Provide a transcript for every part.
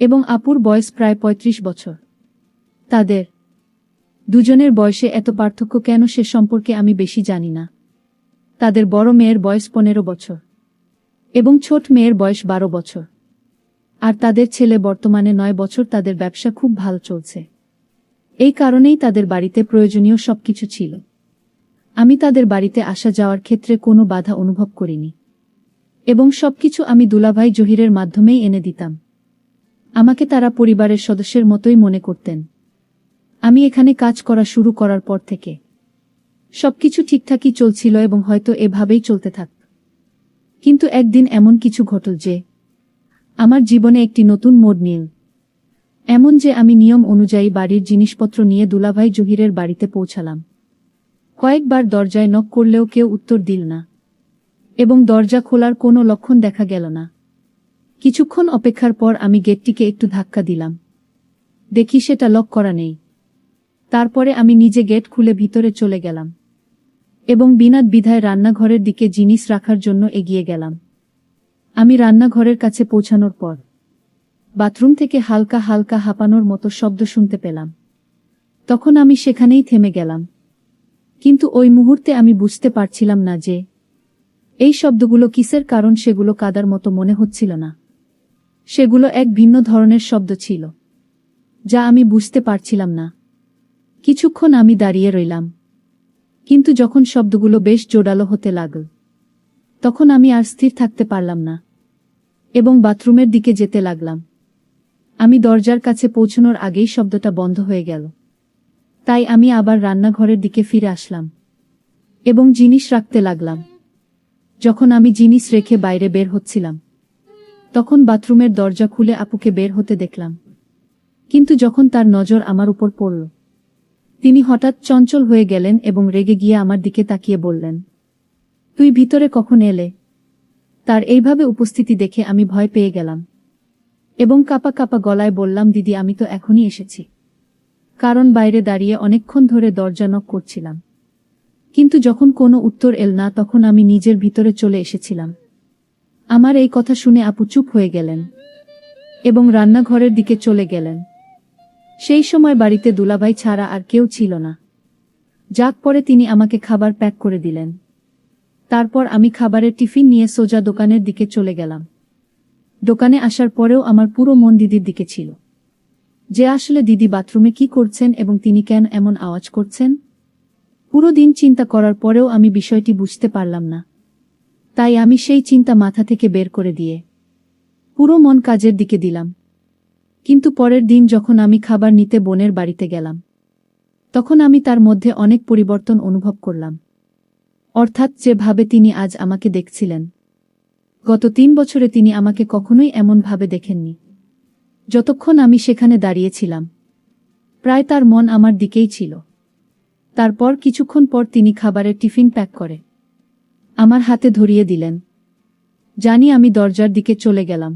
এবং আপুর বয়স প্রায় ৩৫ বছর। তাদের দুজনের বয়সে এত পার্থক্য কেন সে সম্পর্কে আমি বেশি জানি না। তাদের বড় মেয়ের বয়স ১৫ বছর এবং ছোট মেয়ের বয়স ১২ বছর। আর তাদের ছেলে বর্তমানে ৯ বছর। তাদের ব্যবসা খুব ভালো চলছে। এই কারণেই তাদের বাড়িতে প্রয়োজনীয় সবকিছু ছিল। আমি তাদের বাড়িতে আসা যাওয়ার ক্ষেত্রে কোনো বাধা অনুভব করিনি এবং সবকিছু আমি দুলাভাই জহিরের মাধ্যমেই এনে দিতাম। আমাকে তারা পরিবারের সদস্যের মতোই মনে করতেন। আমি এখানে কাজ করা শুরু করার পর থেকে সবকিছু ঠিকঠাকই চলছিল এবং হয়তো এভাবেই চলতে থাকত। কিন্তু একদিন এমন কিছু ঘটল যে আমার জীবনে একটি নতুন মোড় নিল। এমন যে আমি নিয়ম অনুযায়ী বাড়ির জিনিসপত্র নিয়ে দুলাভাই জহিরের বাড়িতে পৌঁছালাম। কয়েকবার দরজায় নক করলেও কেউ উত্তর দিল না এবং দরজা খোলার কোনো লক্ষণ দেখা গেল না। কিছুক্ষণ অপেক্ষার পর আমি গেটটিকে একটু ধাক্কা দিলাম। দেখি সেটা লক করা নেই। তারপরে আমি নিজে গেট খুলে ভিতরে চলে গেলাম এবং বিনা দ্বিধায় রান্নাঘরের দিকে জিনিস রাখার জন্য এগিয়ে গেলাম। আমি রান্নাঘরের কাছে পৌঁছানোর পর বাথরুম থেকে হালকা হালকা হাঁপানোর মতো শব্দ শুনতে পেলাম। তখন আমি সেখানেই থেমে গেলাম। কিন্তু ওই মুহূর্তে আমি বুঝতে পারছিলাম না যে এই শব্দগুলো কিসের, কারণ সেগুলো কাদার মতো মনে হচ্ছিল না। সেগুলো এক ভিন্ন ধরনের শব্দ ছিল যা আমি বুঝতে পারছিলাম না। কিছুক্ষণ আমি দাঁড়িয়ে রইলাম, কিন্তু যখন শব্দগুলো বেশ জোরালো হতে লাগল তখন আমি আর স্থির থাকতে পারলাম না এবং বাথরুমের দিকে যেতে লাগলাম। আমি দরজার কাছে পৌঁছানোর আগেই শব্দটা বন্ধ হয়ে গেল। তাই আমি আবার রান্নাঘরের দিকে ফিরে আসলাম এবং জিনিস রাখতে লাগলাম। যখন আমি জিনিস রেখে বাইরে বের হচ্ছিলাম তখন বাথরুমের দরজা খুলে আপুকে বের হতে দেখলাম। কিন্তু যখন তার নজর আমার উপর পড়ল তিনি হঠাৎ চঞ্চল হয়ে গেলেন এবং রেগে গিয়ে আমার দিকে তাকিয়ে বললেন, তুই ভিতরে কখন এলে? তার এইভাবে উপস্থিতি দেখে আমি ভয় পেয়ে গেলাম এবং কাঁপা কাঁপা গলায় বললাম, দিদি আমি তো এখনই এসেছি। কারণ বাইরে দাঁড়িয়ে অনেকক্ষণ ধরে দরজা নক করছিলাম, কিন্তু যখন কোনো উত্তর এল না তখন আমি নিজের ভিতরে চলে এসেছিলাম। আমার এই কথা শুনে আপু চুপ হয়ে গেলেন এবং রান্নাঘরের দিকে চলে গেলেন। সেই সময় বাড়িতে দুলাভাই ছাড়া আর কেউ ছিল না। যাক পরে তিনি আমাকে খাবার প্যাক করে দিলেন। তারপর আমি খাবারের টিফিন নিয়ে সোজা দোকানের দিকে চলে গেলাম। দোকানে আসার পরেও আমার পুরো মন দিদির দিকে ছিল, যে আসলে দিদি বাথরুমে কি করছেন এবং তিনি কেন এমন আওয়াজ করছেন। পুরো দিন চিন্তা করার পরেও আমি বিষয়টি বুঝতে পারলাম না। তাই আমি সেই চিন্তা মাথা থেকে বের করে দিয়ে পুরো মন কাজের দিকে দিলাম। কিন্তু পরের দিন যখন আমি খাবার নিতে বোনের বাড়িতে গেলাম তখন আমি তার মধ্যে অনেক পরিবর্তন অনুভব করলাম। অর্থাৎ যেভাবে তিনি আজ আমাকে দেখছিলেন, গত ৩ বছরে তিনি আমাকে কখনোই এমন ভাবে দেখেননি। যতক্ষণ আমি সেখানে দাঁড়িয়েছিলাম প্রায় তার মন আমার দিকেই ছিল। তারপর কিছুক্ষণ পর তিনি খাবারের টিফিন প্যাক করে আমার হাতে ধরিয়ে দিলেন। জানি আমি দরজার দিকে চলে গেলাম।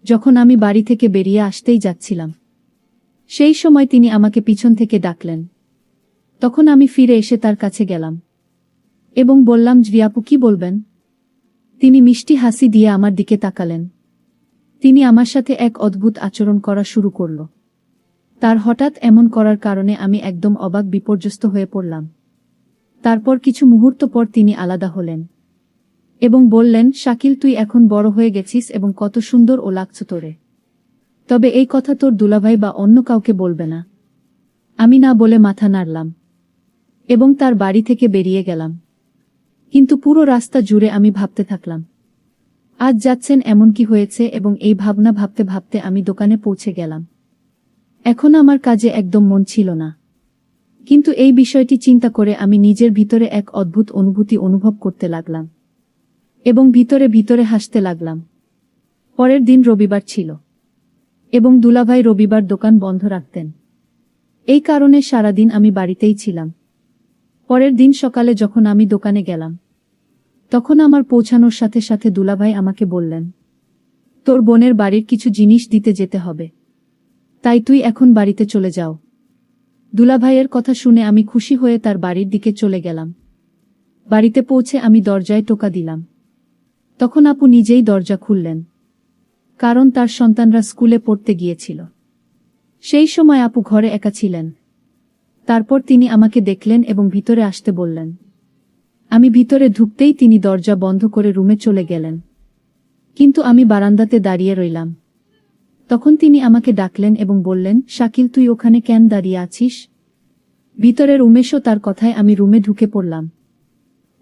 যখন আমি বাড়ি থেকে বেরিয়ে আসতেই যাচ্ছিলাম সেই সময় তিনি আমাকে পিছন থেকে ডাকলেন। তখন আমি ফিরে এসে তার কাছে গেলাম এবং বললাম, জি আপু কি বলবেন? তিনি মিষ্টি হাসি দিয়ে আমার দিকে তাকালেন। তিনি আমার সাথে এক অদ্ভুত আচরণ করা শুরু করল। তার হঠাৎ এমন করার কারণে আমি একদম অবাক বিপর্যস্ত হয়ে পড়লাম। তারপর কিছু মুহূর্ত পর তিনি আলাদা হলেন এবং বললেন, শাকিল তুই এখন বড় হয়ে গেছিস এবং কত সুন্দর ও লাগছে তোরে। তবে এই কথা তোর দুলাভাই বা অন্য কাউকে বলবে না। আমি না বলে মাথা নাড়লাম এবং তার বাড়ি থেকে বেরিয়ে গেলাম। কিন্তু পুরো রাস্তা জুড়ে আমি ভাবতে থাকলাম, আজ যাচ্ছেন এমন কি হয়েছে, এবং এই ভাবনা ভাবতে ভাবতে আমি দোকানে পৌঁছে গেলাম। এখন আমার কাজে একদম মন ছিল না, কিন্তু এই বিষয়টি চিন্তা করে আমি নিজের ভিতরে এক অদ্ভুত অনুভূতি অনুভব করতে লাগলাম এবং ভিতরে ভিতরে হাসতে লাগলাম। পরের দিন রবিবার ছিল এবং দুলাভাই রবিবার দোকান বন্ধ রাখতেন। এই কারণে সারাদিন আমি বাড়িতেই ছিলাম। পরের দিন সকালে যখন আমি দোকানে গেলাম তখন আমার পৌঁছানোর সাথে সাথে দুলাভাই আমাকে বললেন, তোর বোনের বাড়ির কিছু জিনিস দিতে যেতে হবে, তাই তুই এখন বাড়িতে চলে যাও। দুলাভাইয়ের কথা শুনে আমি খুশি হয়ে তার বাড়ির দিকে চলে গেলাম। বাড়িতে পৌঁছে আমি দরজায় টোকা দিলাম। তখন আপু নিজেই দরজা খুললেন। কারণ তার সন্তানরা স্কুলে পড়তে গিয়েছিল। সেই সময় আপু ঘরে একা ছিলেন। তারপর তিনি আমাকে দেখলেন এবং ভিতরে আসতে বললেন। আমি ভিতরে ঢুকতেই তিনি দরজা বন্ধ করে রুমে চলে গেলেন। কিন্তু আমি বারান্দাতে দাঁড়িয়ে রইলাম। তখন তিনি আমাকে ডাকলেন এবং বললেন, শাকিল, তুই ওখানে কেন দাঁড়িয়ে আছিস? ভিতরের উমেশও তার কথায় আমি রুমে ঢুকে পড়লাম।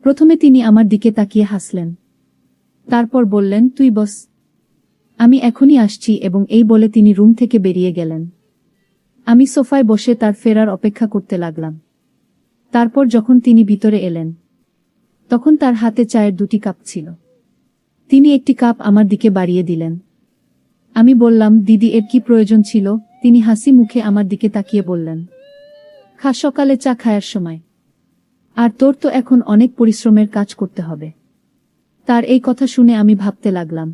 প্রথমে তিনি আমার দিকে তাকিয়ে হাসলেন। তারপর বললেন, তুই বস, আমি এখনই আসছি, এবং এই বলে তিনি রুম থেকে বেরিয়ে গেলেন। আমি সোফায় বসে তার ফেরার অপেক্ষা করতে লাগলাম। তারপর যখন তিনি ভিতরে এলেন, তখন তার হাতে চায়ের 2টি কাপ ছিল। তিনি একটি কাপ আমার দিকে বাড়িয়ে দিলেন। আমি বললাম, দিদি, এর কি প্রয়োজন ছিল? তিনি হাসি মুখে আমার দিকে তাকিয়ে বললেন, খা, সকালে চা খায়ার সময়। আর তোর তো এখন অনেক পরিশ্রমের কাজ করতে হবে। তার এই কথা শুনে আমি ভাবতে লাগলাম,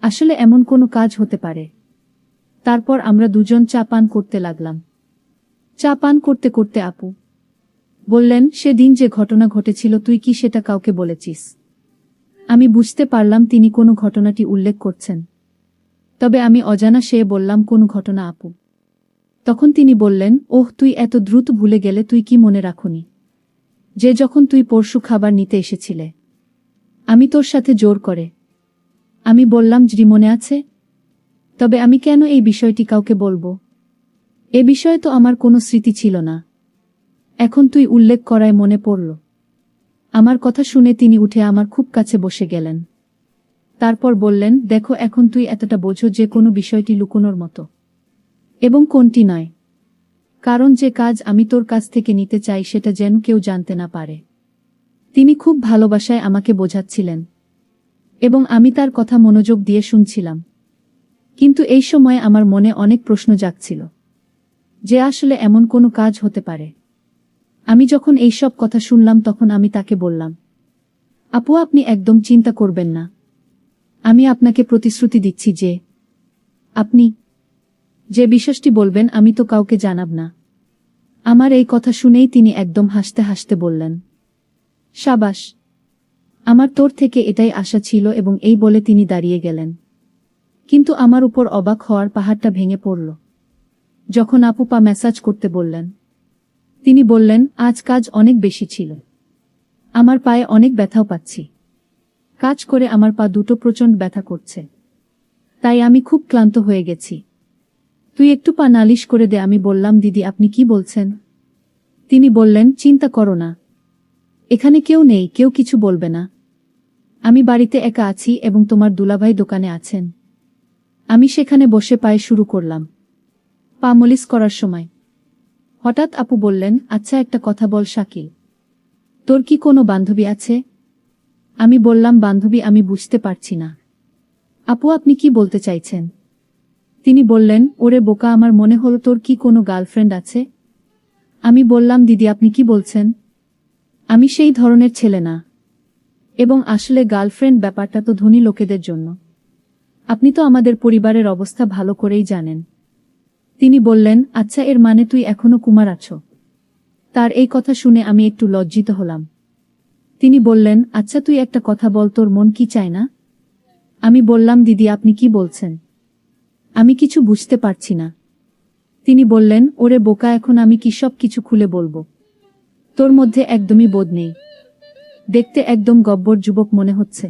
আসলে এমন কোনো কাজ হতে পারে। তারপর আমরা দুজন চা পান করতে লাগলাম। চা পান করতে করতে আপু বললেন, সেদিন যে ঘটনা ঘটেছিল তুই কি সেটা কাউকে বলেছিস? আমি বুঝতে পারলাম তিনি কোনো ঘটনাটি উল্লেখ করছেন। তবে আমি অজানা সে বললাম, কোন ঘটনা আপু? তখন তিনি বললেন, ওহ, তুই এত দ্রুত ভুলে গেলে, তুই কি মনে রাখনি যে যখন তুই পরশু খাবার নিতে এসেছিলে আমি তোর সাথে জোর করে? আমি বললাম, জি মনে আছে। তবে আমি কেন এই বিষয়টি কাউকে বলবো? এ বিষয়ে তো আমার কোনো স্মৃতি ছিল না। এখন তুই উল্লেখ করায় মনে পড়ল। আমার কথা শুনে তিনি উঠে আমার খুব কাছে বসে গেলেন। তারপর বললেন, দেখো, এখন তুই এতটা বোঝো যে কোনো বিষয়টি লুকোনোর মতো এবং কোনটি নয়। কারণ যে কাজ আমি তোর কাছ থেকে নিতে চাই সেটা যেন কেউ জানতে না পারে। তিনি খুব ভালোবাসায় আমাকে বোঝাচ্ছিলেন এবং আমি তার কথা মনোযোগ দিয়ে শুনছিলাম। কিন্তু এই সময় আমার মনে অনেক প্রশ্ন জাগছিল যে আসলে এমন কোনো কাজ হতে পারে। আমি যখন এই সব কথা শুনলাম তখন আমি তাকে বললাম, আপু, আপনি একদম চিন্তা করবেন না। আমি আপনাকে প্রতিশ্রুতি দিচ্ছি যে আপনি যে বিষয়টি বলবেন আমি তো কাউকে জানাব না। আমার এই কথা শুনেই তিনি একদম হাসতে হাসতে বললেন, শাবাশ, আমার তোর থেকে এটাই আশা ছিল, এবং এই বলে তিনি দাঁড়িয়ে গেলেন। কিন্তু আমার উপর অবাক হওয়ার পাহাড়টা ভেঙে পড়ল যখন আপু পা ম্যাসাজ করতে বললেন। তিনি বললেন, আজ কাজ অনেক বেশি ছিল, আমার পায়ে অনেক ব্যথাও পাচ্ছি। কাজ করে আমার পা দুটো প্রচণ্ড ব্যথা করছে, তাই আমি খুব ক্লান্ত হয়ে গেছি। তুই একটু পা নালিশ করে দে। আমি বললাম, দিদি, আপনি কি বলছেন? তিনি বললেন, চিন্তা করো না, এখানে কেউ নেই, কেউ কিছু বলবে না। আমি বাড়িতে একা আছি এবং তোমার দুলাভাই দোকানে আছেন। আমি সেখানে বসে পায়ে শুরু করলাম পা মালিশ করার সময় হঠাৎ আপু বললেন, আচ্ছা, একটা কথা বল শাকিল, তোর কি কোনো বান্ধবী আছে? আমি বললাম, বান্ধবী? আমি বুঝতে পারছি না আপু, আপনি কি বলতে চাইছেন? তিনি বললেন, ওরে বোকা, আমার মনে হলো তোর কি কোনো গার্লফ্রেন্ড আছে। আমি বললাম, দিদি, আপনি কি বলছেন? আমি সেই ধরনের ছেলে না, এবং আসলে গার্লফ্রেন্ড ব্যাপারটা তো ধনী লোকেদের জন্য। আপনি তো আমাদের পরিবারের অবস্থা ভালো করেই জানেন। তিনি বললেন, আচ্ছা, এর মানে তুই এখনো কুমার আছো? তার এই কথা শুনে আমি একটু লজ্জিত হলাম। তিনি বললেন, আচ্ছা, তুই একটা কথা বল, তোর মন কি চায় না? আমি বললাম, দিদি, আপনি কি বলছেন? আমি কিছু বুঝতে পারছি না। তিনি বললেন, ওরে বোকা, এখন আমি কি সব কিছু খুলে বলবো? তোর মধ্যে একদমই বোধ নেই, দেখতে একদম গব্বর যুবক মনে হচ্ছে,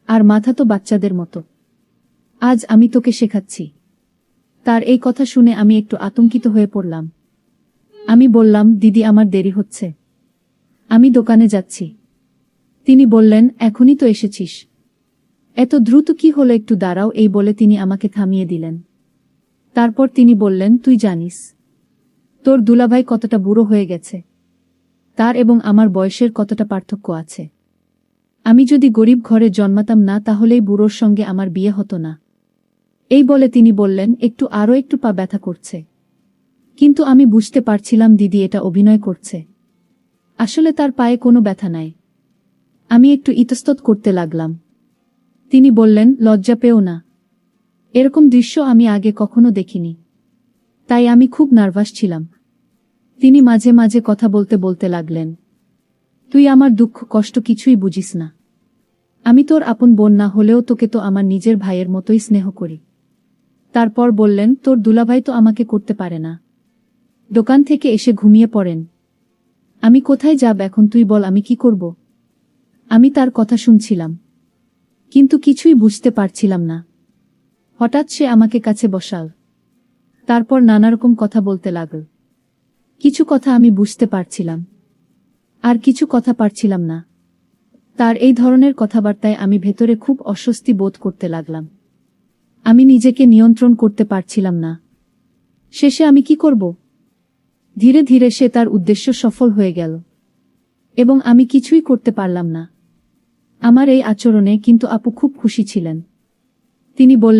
আর মাথা তো বাচ্চাদের মতো। আজ আমি তোকে শেখাচ্ছি। তার এই কথা শুনে আমি একটু আতঙ্কিত হয়ে পড়লাম। আমি বললাম, দিদি, আমার দেরি হচ্ছে, আমি দোকানে যাচ্ছি। তিনি বললেন, এখনই তো এসেছিস, এত দ্রুত কি হলো? একটু দাঁড়াও। এই বলে তিনি আমাকে থামিয়ে দিলেন। তারপর তিনি বললেন, তুই জানিস তোর দুলাভাই কতটা বুড়ো হয়ে গেছে? তার এবং আমার বয়সের কতটা পার্থক্য আছে। আমি যদি গরিব ঘরে জন্মাতাম না, তাহলেই বুড়োর সঙ্গে আমার বিয়ে হতো না। এই বলে তিনি বললেন, আরও একটু পা ব্যথা করছে। কিন্তু আমি বুঝতে পারছিলাম দিদি এটা অভিনয় করছে, আসলে তার পায়ে কোনো ব্যথা নাই। আমি একটু ইতস্তত করতে লাগলাম। তিনি বললেন, লজ্জা পেও না, এরকম দৃশ্য আমি আগে কখনো দেখিনি, তাই আমি খুব নার্ভাস ছিলাম। তিনি মাঝে মাঝে কথা বলতে বলতে লাগলেন, তুই আমার দুঃখ কষ্ট কিছুই বুঝিস না। আমি তোর আপন বোন না হলেও তোকে তো আমার নিজের ভাইয়ের মতোই স্নেহ করি। তারপর বললেন, তোর দুলাভাই তো আমাকে করতে পারে না। দোকান থেকে এসে ঘুমিয়ে পড়েন। আমি কোথায় যাব এখন, তুই বল আমি কি করব? আমি তার কথা শুনছিলাম, কিন্তু কিছুই বুঝতে পারছিলাম না। হঠাৎ সে আমাকে কাছে বসাল। তারপর নানারকম কথা বলতে লাগল। কিছু কথা আমি বুঝতে পারছিলাম, আর কিছু কথা পারছিলাম না। তার এই ধরনের কথাবার্তায় আমি ভেতরে খুব অস্বস্তি বোধ করতে লাগলাম। আমি নিজেকে নিয়ন্ত্রণ করতে পারছিলাম না। শেষে আমি কি করব? ধীরে ধীরে সে তার উদ্দেশ্য সফল হয়ে গেল, এবং আমি কিছুই করতে পারলাম না। আমার এই আচরণে কিন্তু আপু খুব খুশি ছিলেন। তিনি বললেন,